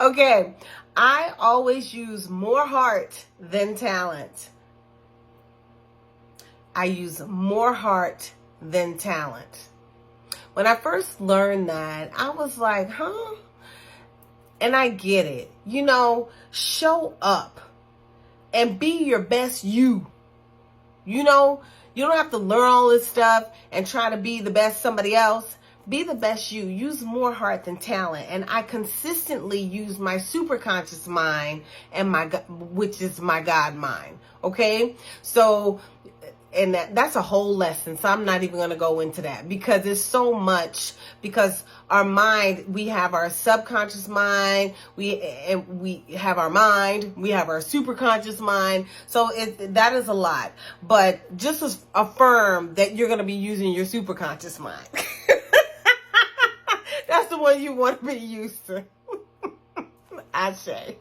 Okay, I always use more heart than talent. I use more heart than talent. When I first learned that, I was like, huh? And I get it. You know, show up and be your best you. You know, you don't have to learn all this stuff and try to be the best somebody else. Be the best you. Use more heart than talent. And I consistently use my superconscious mind and which is my God mind. Okay? So, and that's a whole lesson. So I'm not even going to go into that because it's so much. Because our mind, we have our subconscious mind, we have our mind, we have our superconscious mind. So that is a lot. But just affirm that you're going to be using your superconscious mind. That's the one you want to be used to. I say.